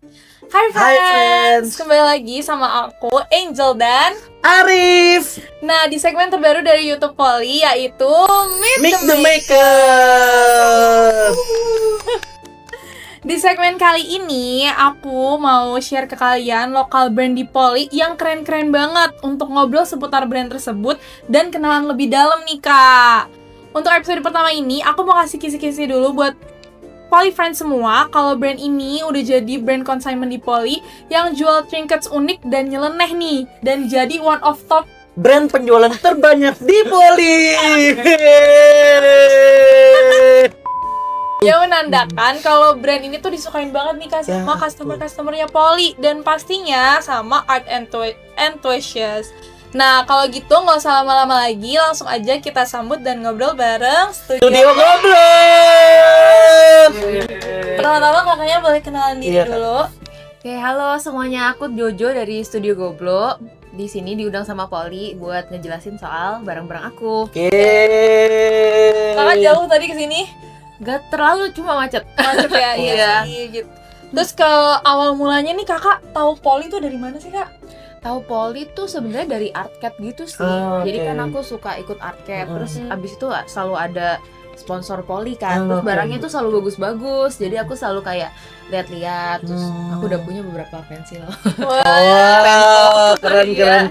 Hai Hai friends, friends. kembali lagi sama aku Angel dan Arif, nah di segmen terbaru dari YouTube Poly yaitu Meet the Maker. Di segmen kali ini aku mau share ke kalian lokal brand di Poly yang keren-keren banget untuk ngobrol seputar brand tersebut dan kenalan lebih dalam nih kak. Untuk episode pertama ini aku mau kasih kisi-kisi dulu buat Poly friends semua, kalau brand ini udah jadi brand consignment di Poly yang jual trinkets unik dan nyeleneh nih, dan jadi one of top Brand penjualan terbanyak di Poly. yang menandakan kalau brand ini tuh disukain banget nih kak sama Ya, customer-customernya Poly dan pastinya sama art enthusiast. Nah kalau gitu nggak usah lama-lama lagi, langsung aja kita sambut dan ngobrol bareng Studio Studio. Ngobrol. Pertama-tama kakaknya boleh kenalan diri Iya. dulu. Oke, halo semuanya. Aku Jojo dari Studio Goblo. Di sini diundang sama Poli buat ngejelasin soal barang-barang aku. Oke. Kakak jauh tadi ke sini. Gak terlalu, cuma macet. Macet ya, Iya. sih, gitu. Terus kalau awal mulanya nih kakak tahu Poly tuh dari mana sih kak? Tahu Poli tuh sebenarnya dari Artcat gitu sih. Oh, Jadi oke. kan aku suka ikut Artcat. Terus Hmm. abis itu selalu ada sponsor Poli kan. Oh, Terus oke. barangnya tuh selalu bagus-bagus. Jadi aku selalu kayak lihat-lihat. Terus Hmm. aku udah punya beberapa pensil. Wah, keren.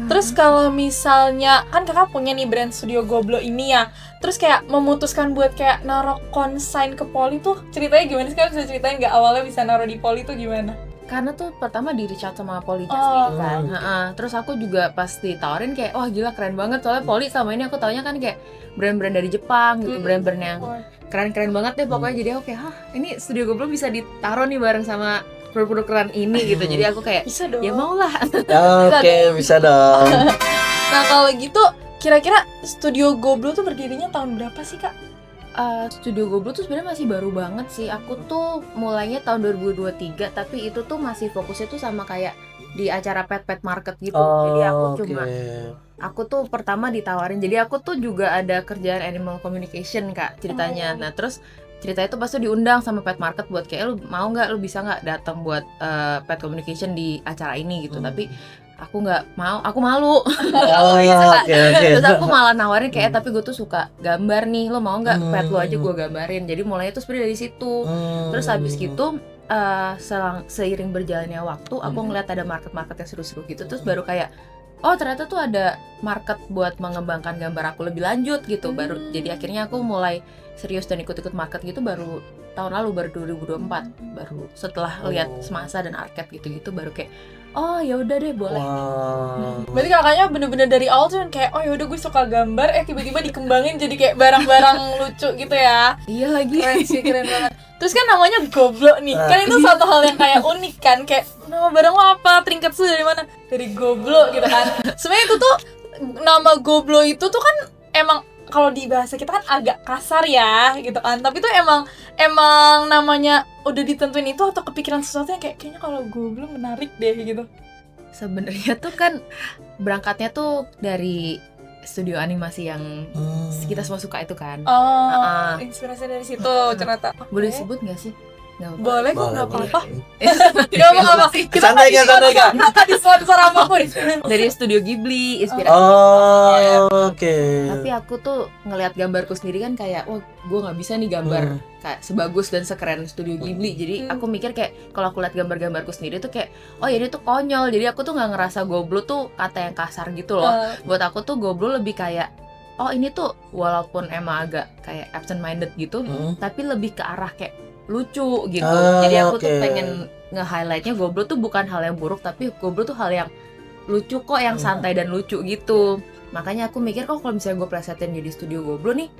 Terus kalau misalnya kan kakak punya nih brand Studio Goblo ini ya, terus kayak memutuskan buat kayak naruh konsign ke Poly tuh ceritanya gimana sih? Kalian bisa ceritain nggak awalnya bisa naruh di Poly tuh gimana? Karena tuh pertama di reach out sama Poli Oh. Jasmine kan. Terus aku juga pas ditawarin kayak wah gila keren banget, soalnya Poli sama ini aku taunya kan kayak brand-brand dari Jepang gitu, brand-brand yang keren-keren banget deh pokoknya. Jadi aku kayak ini Studio Goblo bisa ditaruh nih bareng sama produk-produk keren ini gitu. Jadi aku kayak Bisa dong. ya mau lah. Oke, bisa dong. Nah kalau gitu kira-kira Studio Goblo tuh berdirinya tahun berapa sih kak? Studio Goblo tuh sebenarnya masih baru banget sih. Aku tuh mulainya tahun 2023, tapi itu tuh masih fokusnya tuh sama kayak di acara pet market gitu. Jadi aku tuh pertama ditawarin. Jadi aku tuh juga ada kerjaan animal communication kak ceritanya. Nah terus ceritanya tuh pas tuh diundang sama pet market buat kayak lu mau nggak, lu bisa nggak datang buat pet communication di acara ini gitu. Tapi aku nggak mau, aku malu. Oke. Terus aku malah nawarin kayak tapi gue tuh suka gambar nih, lo mau nggak pet lo aja gue gambarin. Jadi mulainya tuh sebenarnya dari situ. Terus habis gitu seiring berjalannya waktu aku ngeliat ada market yang seru-seru gitu. Terus baru kayak oh ternyata tuh ada market buat mengembangkan gambar aku lebih lanjut gitu. Baru jadi akhirnya aku mulai serius dan ikut-ikut market gitu baru tahun lalu, baru 2024, baru setelah lihat Semasa dan Arcade gitu-gitu baru kayak oh ya udah deh boleh. Wow. Berarti kakaknya bener-bener dari awal tuh kayak oh yaudah gue suka gambar, tiba-tiba dikembangin jadi kayak barang-barang lucu gitu ya. Iya lagi. Keren sih, keren banget. Terus kan namanya Goblo nih, kan itu satu hal yang kayak unik kan, kayak nama barang lo apa, trinket lu dari mana? Dari Goblo gitu kan. Sebenarnya itu tuh nama Goblo itu tuh kan emang kalau di bahasa kita kan agak kasar ya gitu kan, tapi tuh emang namanya udah ditentuin itu atau kepikiran sesuatu yang kayaknya kalau Goblo menarik deh gitu. Sebenarnya tuh kan berangkatnya tuh dari studio animasi yang kita semua suka itu kan. Inspirasi dari situ ternyata. Boleh disebut nggak sih? Nggak apa-apa. Boleh kok, nggak Boleh. apa-apa. Nggak apa-apa. Kita Santai, Kak, santai, Kak. nggak di sponsor apapun. Dari studio Ghibli inspirasi. Oke. Tapi aku tuh ngelihat gambarku sendiri kan kayak wah gue nggak bisa nih gambar kayak sebagus dan sekeren studio Ghibli. Jadi aku mikir kayak kalau aku lihat gambarku sendiri tuh kayak oh ya ini tuh konyol. Jadi aku tuh nggak ngerasa Goblo tuh kata yang kasar gitu loh. Buat aku tuh Goblo lebih kayak oh ini tuh walaupun emang agak kayak absent minded gitu, tapi lebih ke arah kayak lucu gitu. Jadi aku tuh pengen nge-highlightnya Goblo tuh bukan hal yang buruk, tapi Goblo tuh hal yang lucu kok, yang santai dan lucu gitu. Makanya aku mikir kok kalau misalnya gue plesetin jadi studio Goblo nih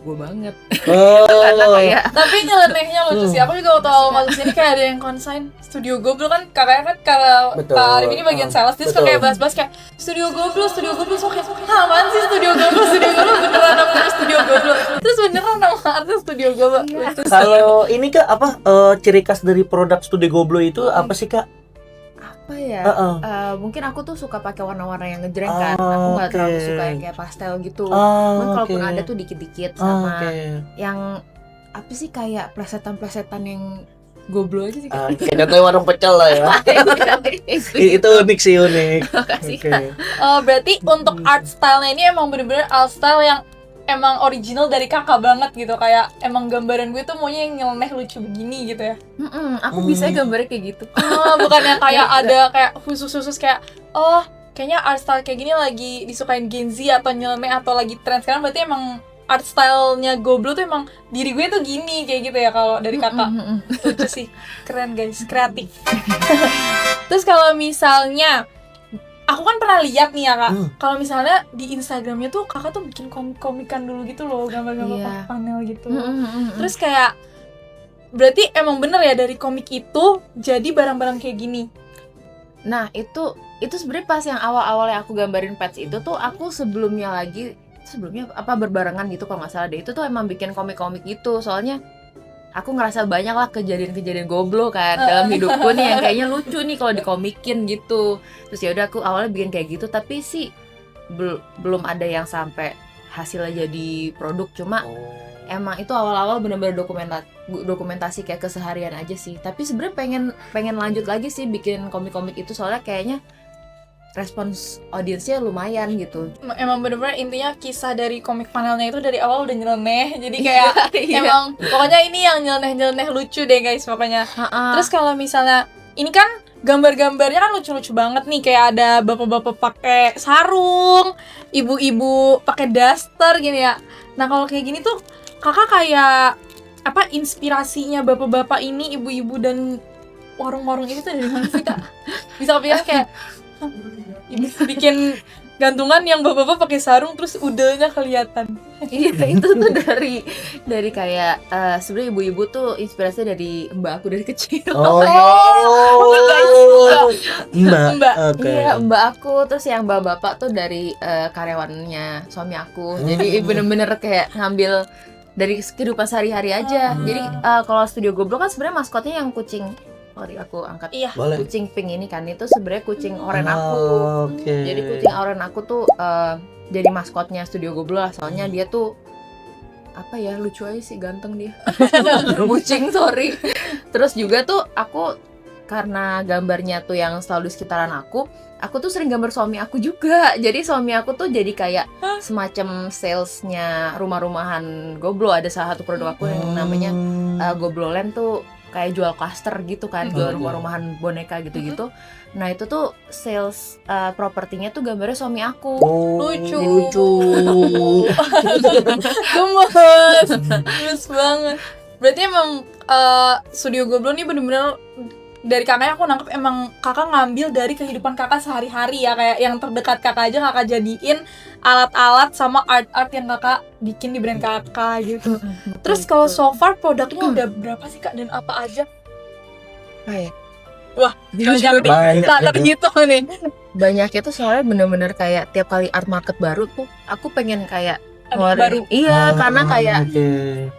gue banget. Karena kayak Tapi nyelenehnya lucu sih. Aku juga tahu masuk sini kayak ada yang konsign Studio Goblo kan kakaknya kan kalau Betul. Kak Arif ini bagian sales dia suka Betul. kayak bahas-bahas kayak Studio Goblo so kayak apaan sih Studio Goblo beneran namanya Studio Goblo. Terus beneran nama artis Studio Goblo. Lucu sih. Kalau ini Kak apa ciri khas dari produk Studio Goblo itu apa sih Kak? apa ya? Mungkin aku tuh suka pakai warna-warna yang ngejreng kan. Aku nggak terlalu suka yang kayak pastel gitu. Cuman kalaupun ada tuh dikit-dikit sama yang apa sih kayak plesetan-plesetan yang goblo aja sih Kak. Kayak contohnya warung pecel lah ya. Itu unik sih, unik. Makasih Oke. Kak. Berarti untuk art style-nya ini emang bener-bener art style yang emang original dari kakak banget gitu. Kayak emang gambaran gue tuh maunya yang nyeleneh lucu begini gitu ya. Aku bisa gambarnya kayak gitu. Bukan yang kayak ada kayak khusus-khusus kayak kayaknya art style kayak gini lagi disukain Gen Z atau nyeleneh atau lagi tren sekarang, berarti emang art style-nya Goblo tuh emang diri gue tuh gini kayak gitu ya kalau dari kakak. Lucu sih, keren guys, kreatif. Terus kalau misalnya aku kan pernah lihat nih ya kak, kalau misalnya di Instagramnya tuh kakak tuh bikin komik-komikan dulu gitu loh, gambar-gambar Iya. panel gitu. Terus kayak berarti emang bener ya dari komik itu jadi barang-barang kayak gini. Nah itu sebenarnya pas yang awal-awalnya aku gambarin pets itu tuh aku sebelumnya apa berbarengan gitu kalau nggak salah deh, itu tuh emang bikin komik-komik gitu, soalnya aku ngerasa banyak lah kejadian-kejadian Goblo kan dalam hidupku nih yang kayaknya lucu nih kalau dikomikin gitu. Terus ya udah aku awalnya bikin kayak gitu, tapi sih belum ada yang sampai hasilnya jadi produk, cuma emang itu awal-awal bener-bener dokumentasi kayak keseharian aja sih. Tapi sebenarnya pengen lanjut lagi sih bikin komik-komik itu, soalnya kayaknya respons audiensnya lumayan gitu. Emang bener-bener intinya kisah dari komik panelnya itu dari awal udah nyeleneh, jadi kayak emang pokoknya ini yang nyeleneh-nyeleneh lucu deh guys pokoknya. Terus kalau misalnya ini kan gambar-gambarnya kan lucu-lucu banget nih, kayak ada bapak-bapak pakai sarung, ibu-ibu pakai daster gini ya. Nah kalau kayak gini tuh kakak kayak apa inspirasinya bapak-bapak ini, ibu-ibu dan warung-warung itu tuh dari mana sih kak? Bisa kepikiran kayak bikin gantungan yang bapak-bapak pakai sarung terus udelnya kelihatan. Iya itu tuh dari kayak sebenarnya ibu-ibu tuh inspirasinya dari mbak aku dari kecil. Mbak. Oke. Iya mbak aku, terus yang bapak tuh dari karyawannya suami aku. Jadi bener-bener kayak ngambil dari kehidupan sehari-hari aja. Jadi kalau Studio Goblo kan sebenarnya maskotnya yang kucing. Aku angkat. Iya. Boleh. Kucing pink ini kan itu sebenarnya kucing oren aku. Oke. Jadi kucing oren aku tuh jadi maskotnya Studio Goblo lah, soalnya dia tuh apa ya, lucu aja sih, ganteng dia. Kucing, sorry. Terus juga tuh aku karena gambarnya tuh yang selalu di sekitaran aku tuh sering gambar suami aku juga. Jadi suami aku tuh jadi kayak semacam salesnya rumah-rumahan Goblo. Ada salah satu produk aku yang namanya Goblo Land tuh kayak jual cluster gitu kan, jual rumah-rumahan boneka gitu-gitu. Nah itu tuh sales propertinya tuh gambarnya suami aku. Lucu. Gemes. Gemes banget. Berarti emang Studio Goblo nih bener-bener dari kakaknya aku nangkep emang kakak ngambil dari kehidupan kakak sehari-hari ya, kayak yang terdekat kakak aja kakak jadiin alat-alat sama art-art yang kakak bikin di brand kakak gitu. Terus kalau so far produknya udah berapa sih kak dan apa aja? Wah, banyak tak gitu nih. Banyak itu soalnya bener-bener kayak tiap kali art market baru tuh aku pengen kayak baru. Iya, karena kayak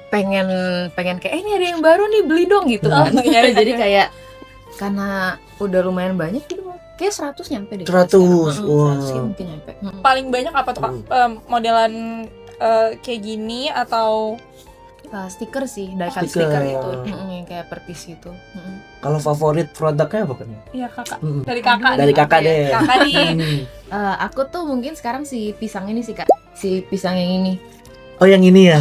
pengen kayak ini ada yang baru nih, beli dong gitu kan. Jadi kayak karena udah lumayan banyak gitu, kayak 100 nyampe deh. 100, wah. 100 mungkin nyampe. Paling banyak apa tuh kak? Modelan kayak gini atau stiker sih, die-cut Stiker. stiker itu, yang kayak per piece gitu. Kalau favorit produknya apa kan? iya kakak? Mm. Dari kakak. Dari kakak deh. Kakak nih. Aku tuh mungkin sekarang si pisang ini sih kak, si pisang yang ini. Oh yang ini ya?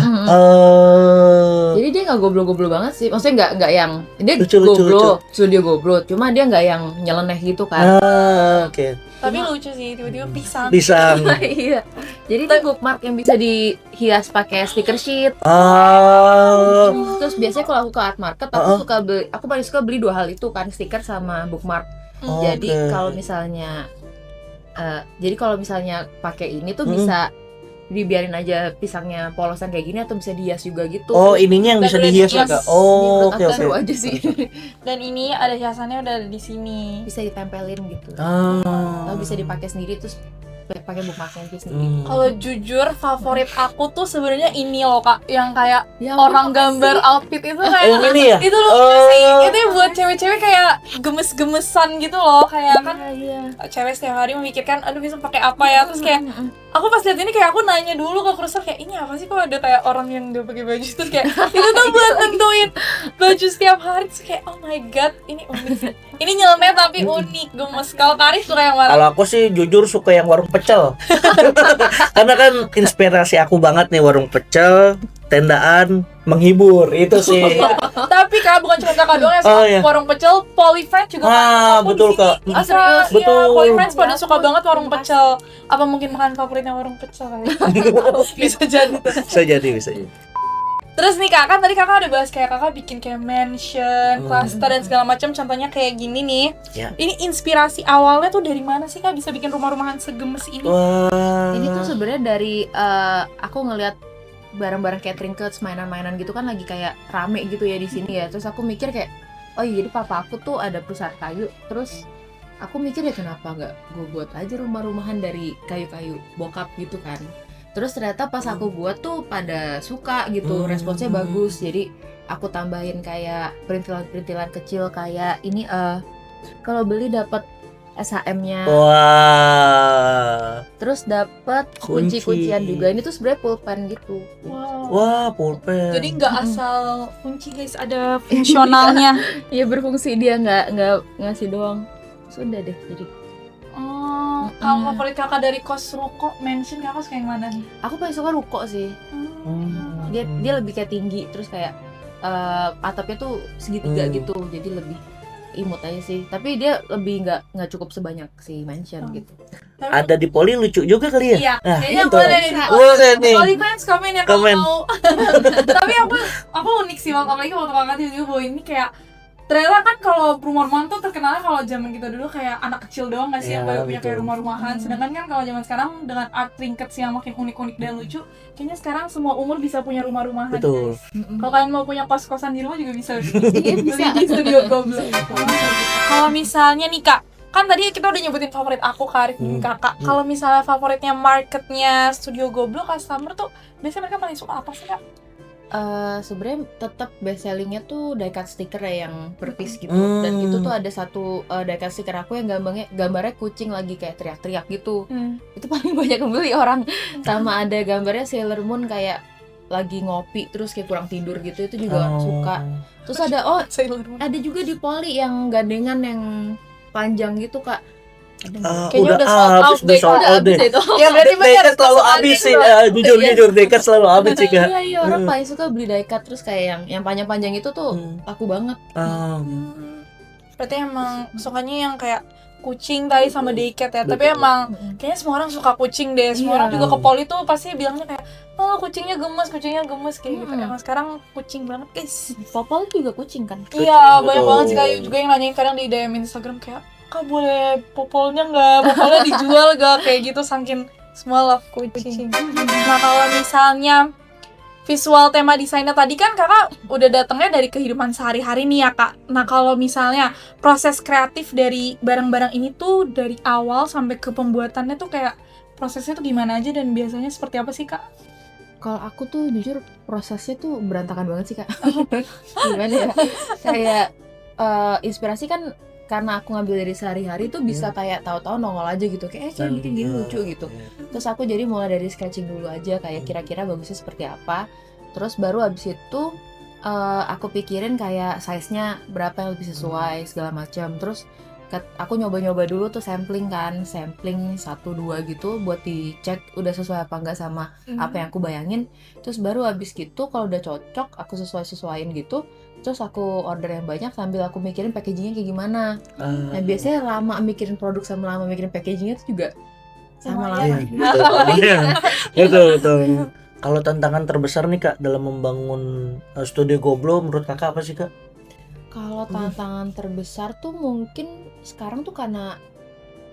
Jadi dia nggak goblo-goblo banget sih, maksudnya nggak yang dia Lucu. Studio Goblo, cuma dia nggak yang nyeleneh gitu kan. Oke. Tapi lucu sih, tiba-tiba pisang. Pisang. Iya, jadi itu bookmark yang bisa dihias pakai stiker sheet. Terus biasanya kalau aku ke art market, aku paling suka beli 2 hal itu kan, stiker sama bookmark. Jadi kalau misalnya pakai ini tuh bisa dibiarin aja pisangnya polosan kayak gini atau bisa dihias juga gitu. Oh ininya yang bisa dihias ya kak? Oh oke. Seru aja sih. Dan ini ada hiasannya udah ada di sini. Bisa ditempelin gitu. Oh. Atau bisa dipakai sendiri terus pakai bookmarknya aja sendiri. Kalau jujur favorit aku tuh sebenarnya ini loh Kak, yang kayak Ya, orang gambar outfit itu kayak Yang ini ya? itu lucu sih. Itu buat cewek-cewek kayak gemes-gemesan gitu loh, kayak kan cewek setiap hari memikirkan aduh bisa pakai apa ya, terus kayak aku pas lihat ini kayak aku nanya dulu ke kurser kayak ini apa sih kok ada kayak orang yang udah pakai baju terus kayak itu tuh buat nentuin baju setiap hari, terus kayak oh my god ini unik sih. Ini nyeleneh tapi unik, gemes. Kalau Karis suka yang mana? Kalau aku sih jujur suka yang warung pecel. Karena kan inspirasi aku banget nih warung pecel, tendaan, menghibur itu sih. Tapi Kak bukan cuma Kakak doang yang suka Oh, iya. warung pecel, Polyfriends juga kan. Aku Betul di sini Kak. bisa, serius? iya, Betul. Polyfriends pada suka banget warung pecel. Apa mungkin makan favoritnya warung pecel kali? Bisa jadi tuh. Bisa jadi, bisa jadi. Terus nih Kak, kan tadi Kakak udah bahas kayak Kakak bikin kayak mansion, cluster dan segala macam. Contohnya kayak gini nih. Ya. Ini inspirasi awalnya tuh dari mana sih Kak bisa bikin rumah-rumahan segemes ini? Wah. Ini tuh sebenarnya dari aku ngelihat barang-barang kayak trinkets, mainan-mainan gitu kan lagi kayak rame gitu ya di sini ya. Terus aku mikir kayak, oh iya jadi papa aku tuh ada perusahaan kayu. Terus aku mikir ya kenapa nggak gue buat aja rumah-rumahan dari kayu-kayu bokap gitu kan. Terus ternyata pas aku buat tuh pada suka gitu, responsnya bagus. Jadi aku tambahin kayak perintilan-perintilan kecil kayak ini kalau beli dapat SHM-nya. Wah. Terus dapat Kunci. kunci-kuncian juga. Ini tuh sebenarnya pulpen gitu. Wow. Wah, pulpen. Jadi nggak asal kunci guys, ada fungsionalnya. Ya berfungsi, dia nggak ngasih doang. Sudah deh jadi. Oh, kalau favorit Kakak dari kos ruko mansion Kakak suka yang mana nih? Aku paling suka ruko sih. Dia lebih kayak tinggi, terus kayak atapnya tuh segitiga gitu, jadi lebih imut aja sih. Tapi dia lebih nggak cukup sebanyak si mansion gitu. Ada di Poli lucu juga kali ya? Iya, Nah, kayaknya itu. boleh nih. Boleh nih. Polyfriends komen ya kalau Komen. mau. Tapi aku unik sih waktu apalagi waktu Kakak tiba-tiba bawa ini kayak ternyata kan kalau rumah-rumahan tuh terkenalnya kalau zaman kita dulu kayak anak kecil doang nggak sih yang Ya, baru punya kayak betul. rumah-rumahan. Sedangkan kan kalau zaman sekarang dengan art trinkets yang makin unik-unik dan lucu, kayaknya sekarang semua umur bisa punya rumah-rumahan. Betul. Guys. Kalau kalian mau punya kos-kosan di rumah juga bisa. Iya, Beli bisa. di Studio Goblo. Kalau misalnya nih Kak, kan tadi kita udah nyebutin favorit aku Karik dan Kakak. Kalau misalnya favoritnya marketnya Studio Goblo customer tuh biasanya mereka paling suka apa sih Kak? Sebenarnya tetap best sellingnya tuh die-cut stiker ya yang per piece gitu. Dan itu tuh ada satu die-cut stiker aku yang gambarnya kucing lagi kayak teriak-teriak gitu. Itu paling banyak beli orang. Sama ada gambarnya Sailor Moon kayak lagi ngopi terus kayak kurang tidur gitu, itu juga orang suka. Terus ada juga di Poli yang gandengan yang panjang gitu Kak. Kayaknya udah sold out deh. Itu. Ya berarti Dekat selalu habis sih, jujur Dekat selalu habis sih Kak. Iya, orang paling suka beli die-cut terus kayak yang panjang-panjang itu tuh laku banget. Berarti emang sukanya yang kayak kucing tadi sama daycat ya. Tapi emang kayaknya semua orang suka kucing deh. Semua orang juga ke Poli tuh pasti bilangnya kayak oh kucingnya gemes kayak gitu. Emang sekarang kucing banget guys. Popol juga kucing kan? Iya banyak banget sih kayak juga yang nanyain kadang di DM Instagram kayak Kak boleh popolnya nggak? Popolnya dijual nggak? Kayak gitu saking semua love kucing. Nah kalau misalnya visual tema desainnya tadi kan Kakak udah datangnya dari kehidupan sehari-hari nih ya Kak. Nah kalau misalnya proses kreatif dari barang-barang ini tuh dari awal sampai ke pembuatannya tuh kayak prosesnya tuh gimana aja dan biasanya seperti apa sih Kak? Kalau aku tuh jujur prosesnya tuh berantakan banget sih Kak. Gimana ya? Kayak inspirasi kan karena aku ngambil dari sehari-hari tuh bisa kayak tahu-tahu nongol aja gitu kayak bikin gini lucu gitu. Terus aku jadi mulai dari sketching dulu aja kayak kira-kira bagusnya seperti apa. Terus baru abis itu aku pikirin kayak size-nya berapa yang lebih sesuai segala macam. Terus aku nyoba-nyoba dulu tuh sampling 1-2 gitu buat dicek udah sesuai apa enggak sama apa yang aku bayangin. Terus baru abis gitu kalau udah cocok aku sesuaiin gitu. Terus aku order yang banyak sambil aku mikirin packagingnya kayak gimana. Nah biasanya lama mikirin produk sama lama mikirin packagingnya itu juga sama lama. Betul. Kalau tantangan terbesar nih Kak dalam membangun Studio Goblo menurut Kakak apa sih Kak? Kalau tantangan terbesar tuh mungkin sekarang tuh karena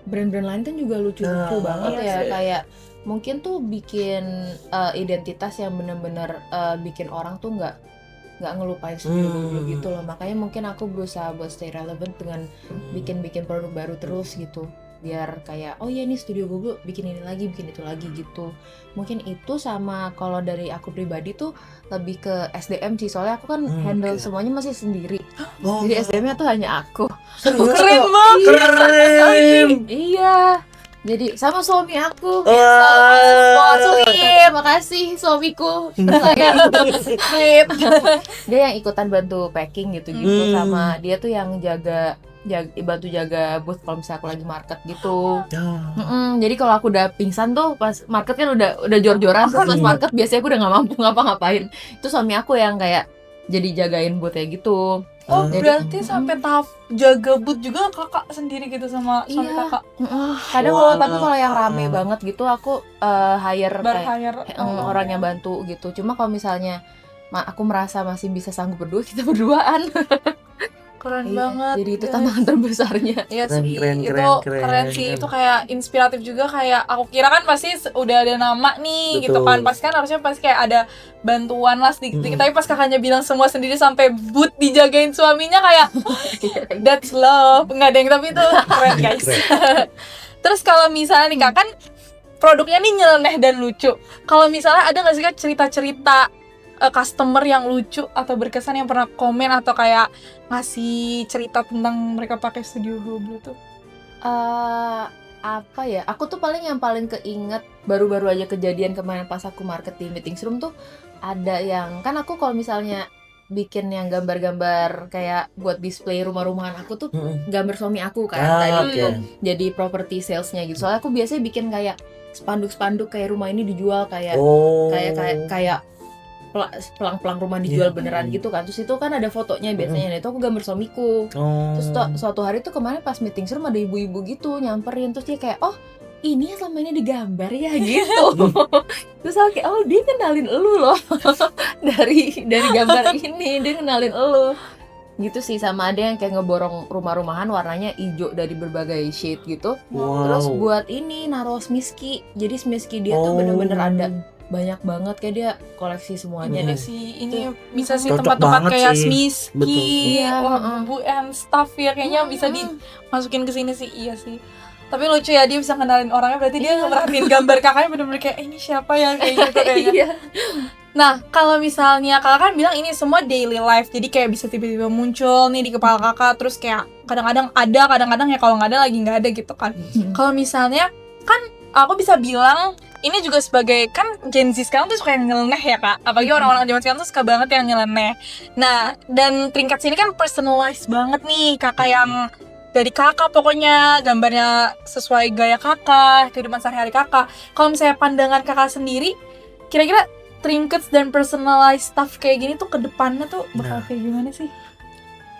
brand-brand lain kan juga lucu-lucu banget ya. Kayak mungkin tuh bikin identitas yang bener-bener bikin orang tuh nggak ngelupain Studio Goblo gitu loh. Makanya mungkin aku berusaha buat stay relevant dengan bikin produk baru terus gitu. biar kayak oh ya ini studio gue bikin ini lagi, bikin itu lagi gitu. Mungkin itu sama kalau dari aku pribadi tuh lebih ke SDM sih, soalnya aku kan handle semuanya masih sendiri. Oh, Jadi SDM-nya tuh hanya aku. serius? Keren banget. Keren. Iya. Jadi sama suami aku. Wah. Terima kasih suamiku. Saya Sweet. dia yang ikutan bantu packing gitu-gitu sama dia tuh yang bantu jaga booth kalau misalnya aku lagi market gitu. Jadi kalau aku udah pingsan tuh pas market kan udah jor-joran, terus pas market biasanya aku udah nggak mampu ngapa-ngapain. Itu suami aku yang kayak jadi jagain boothnya gitu. Oh, Jadi- berarti sampai tahap jaga booth juga kakak sendiri gitu sama suami Iya. kakak. Kadang Wah. tapi kalau yang rame banget gitu aku hire kayak Berhire. orang yang bantu gitu. Cuma kalau misalnya aku merasa masih bisa sanggup berdua, kita berduaan. Keren Iya, banget. jadi itu guys. tantangan terbesarnya. Iya Keren, sih, keren, itu keren, keren, keren. sih, itu kayak inspiratif juga. Kayak aku kira kan pasti udah ada nama nih gitu Betul. kan, pasti kan harusnya pasti kayak ada bantuan lah sedikit. Tapi pas kakaknya bilang semua sendiri sampai booth dijagain suaminya kayak that's love, nggak ada yang, tapi itu keren guys. Terus kalau misalnya nih kak, kan produknya nih nyeleneh dan lucu. Kalau misalnya ada nggak sih kak cerita-cerita customer yang lucu atau berkesan yang pernah komen atau kayak ngasih cerita tentang mereka pakai Studio Goblo tuh? Apa ya? Aku tuh yang paling keinget baru-baru aja kejadian kemarin pas aku market di meeting room tuh ada yang kan aku kalau misalnya bikin yang gambar-gambar kayak buat display rumah-rumahan aku tuh gambar suami aku kan tadi oke. jadi property salesnya gitu. Soalnya aku biasanya bikin kayak spanduk-spanduk kayak rumah ini dijual kayak Oh. kayak pelang-pelang rumah dijual Iya. beneran gitu kan. Terus itu kan ada fotonya biasanya. Nah, itu aku gambar suamiku. Oh. Terus suatu hari tuh kemarin pas meeting room ada ibu-ibu gitu nyamperin, terus dia kayak oh ini yang selama ini digambar ya gitu. Terus aku kayak oh dia kenalin elu loh dari gambar ini dia kenalin elu gitu sih. Sama ada yang kayak ngeborong rumah-rumahan warnanya hijau dari berbagai shade gitu. Wow. Terus buat ini naruh smiski. Jadi smiski dia tuh bener-bener ada banyak banget, kayak dia koleksi semuanya Iya deh. sih, ini bisa sih Cocok tempat-tempat banget kayak sih. Smiski, Betul. Iya, Bu and stuff ya, kayaknya bisa dimasukin ke sini sih. Iya sih. Tapi lucu ya, dia bisa kenalin orangnya, berarti dia merhatiin gambar kakaknya bener-bener kayak ini siapa ya, kayak gitu kayaknya. Iya. Nah, kalau misalnya kakak kan bilang ini semua daily life, jadi kayak bisa tiba-tiba muncul nih di kepala kakak, terus kayak kadang-kadang ada, kadang-kadang ya kalau nggak ada lagi nggak ada gitu kan. Kalau misalnya kan aku bisa bilang ini juga sebagai kan Gen Z sekarang tuh suka yang nyeleneh ya kak, apalagi orang-orang zaman sekarang tuh suka banget yang nyeleneh. Nah, dan Trinket sini kan personalized banget nih, kakak yang dari kakak pokoknya gambarnya sesuai gaya kakak, kehidupan sehari-hari kakak. Kalau misalnya pandangan kakak sendiri, kira-kira trinkets dan personalized stuff kayak gini tuh ke depannya tuh bakal kayak gimana sih?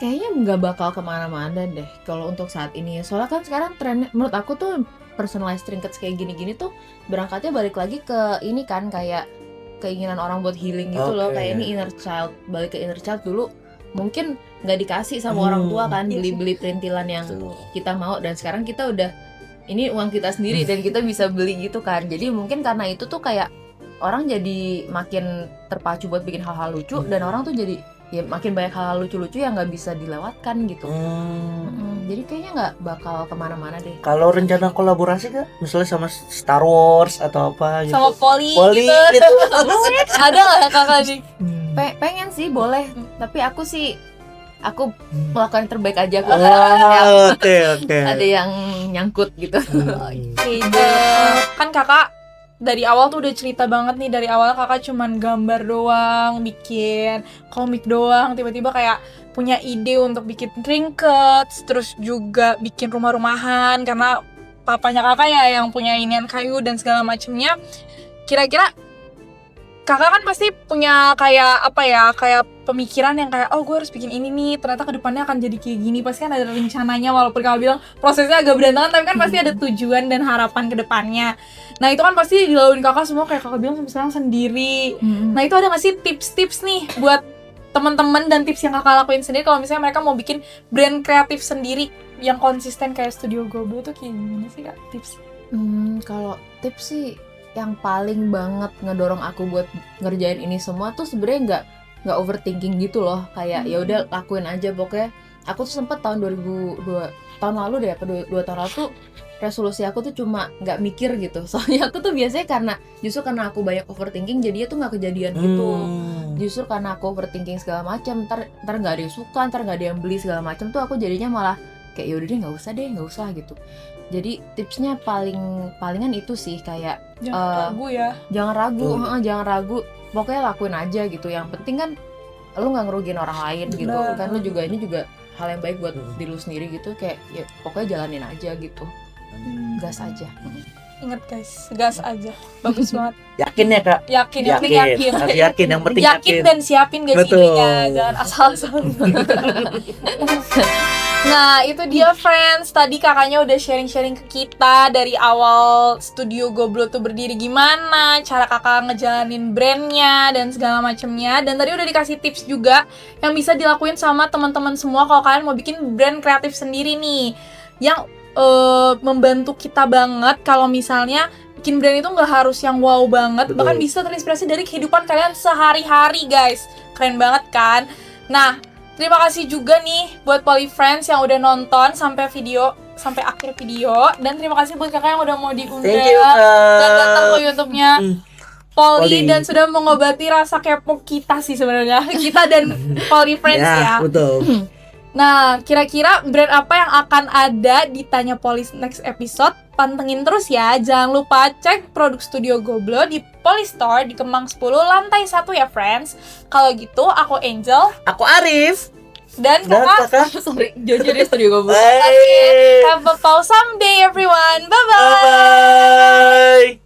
Kayaknya nggak bakal kemana-mana deh kalau untuk saat ini ya. Soalnya kan sekarang trennya menurut aku tuh personalized trinkets kayak gini-gini tuh berangkatnya balik lagi ke ini kan, kayak keinginan orang buat healing gitu loh. Oke. Kayak ini inner child, balik ke inner child dulu mungkin nggak dikasih sama orang tua kan, Iya sih. beli-beli perintilan yang Betul. kita mau, dan sekarang kita udah ini uang kita sendiri dan kita bisa beli gitu kan. Jadi mungkin karena itu tuh kayak orang jadi makin terpacu buat bikin hal-hal lucu, dan orang tuh jadi ya makin banyak hal lucu-lucu yang nggak bisa dilewatkan gitu. Jadi kayaknya nggak bakal kemana-mana deh. Kalau rencana kolaborasi gak? Misalnya sama Star Wars atau apa gitu? Sama Poli Poli gitu. gitu. Ada nggak ya kakak nih? Pengen sih boleh, tapi aku melakukan yang terbaik aja. Aku Oke, oke. ada yang nyangkut gitu. Kan kakak dari awal tuh udah cerita banget nih, dari awal kakak cuman gambar doang, bikin komik doang, tiba-tiba kayak punya ide untuk bikin trinkets, terus juga bikin rumah-rumahan karena papanya kakak ya yang punya inian kayu dan segala macemnya. Kira-kira kakak kan pasti punya kayak apa ya, kayak pemikiran yang kayak oh gue harus bikin ini nih, ternyata kedepannya akan jadi kayak gini, pasti kan ada rencananya, walaupun kakak bilang prosesnya agak berantakan, tapi kan pasti ada tujuan dan harapan kedepannya. Nah itu kan pasti dilaluin kakak semua kayak kakak bilang sampai sekarang sendiri. Nah itu ada nggak sih tips-tips nih buat teman-teman dan tips yang kakak lakuin sendiri kalau misalnya mereka mau bikin brand kreatif sendiri yang konsisten kayak Studio Goblo tuh kayak gimana sih kak tips? Kalau tips sih yang paling banget ngedorong aku buat ngerjain ini semua tuh sebenarnya nggak overthinking gitu loh, kayak ya udah lakuin aja pokoknya aku tuh sempet tahun 2002 tahun lalu deh, apa 2 tahun lalu tuh resolusi aku tuh cuma nggak mikir gitu. Soalnya aku tuh biasanya karena aku banyak overthinking, jadinya tuh nggak kejadian gitu. Justru karena aku overthinking segala macam, ntar nggak ada yang suka, ntar nggak ada yang beli segala macam, tuh aku jadinya malah kayak yaudah deh nggak usah gitu. Jadi tipsnya palingan itu sih, kayak Jangan ragu ya. jangan ragu, pokoknya lakuin aja gitu. Yang penting kan lu nggak ngerugiin orang lain gitu kan, lu juga ini juga hal yang baik buat diri lu sendiri gitu, kayak ya pokoknya jalanin aja gitu, gas aja. Ingat guys, gas aja. Bagus banget. Yakin ya kak? Yakin. Harus yakin, yang penting yakin. Dan siapin guys Betul. ininya, jangan asal-asal. Nah itu dia friends, tadi kakaknya udah sharing-sharing ke kita dari awal Studio Goblo tuh berdiri gimana, cara kakak ngejalanin brandnya dan segala macemnya. Dan tadi udah dikasih tips juga yang bisa dilakuin sama teman-teman semua kalau kalian mau bikin brand kreatif sendiri nih, yang membantu kita banget kalau misalnya bikin brand itu nggak harus yang wow banget. Betul. Bahkan bisa terinspirasi dari kehidupan kalian sehari-hari guys. Keren banget kan? Nah, terima kasih juga nih buat Poly Friends yang udah nonton sampai akhir video, dan terima kasih buat kakak yang udah mau diundang Thank you, dan datang ke YouTube-nya Poly Poly. dan sudah mengobati rasa kepo kita sih sebenarnya. Kita dan Poly Friends ya. Betul. Nah, kira-kira brand apa yang akan ada di Tanya Poly next episode? Pantengin terus ya. Jangan lupa cek produk Studio Goblo di Poly Store di Kemang 10 lantai 1 ya, friends. Kalau gitu, aku Angel Aku Arif. dan Dan kakak. kakak. Sorry, jujur ya Studio Goblo. Oke, have a pause someday everyone. Bye-bye. Bye.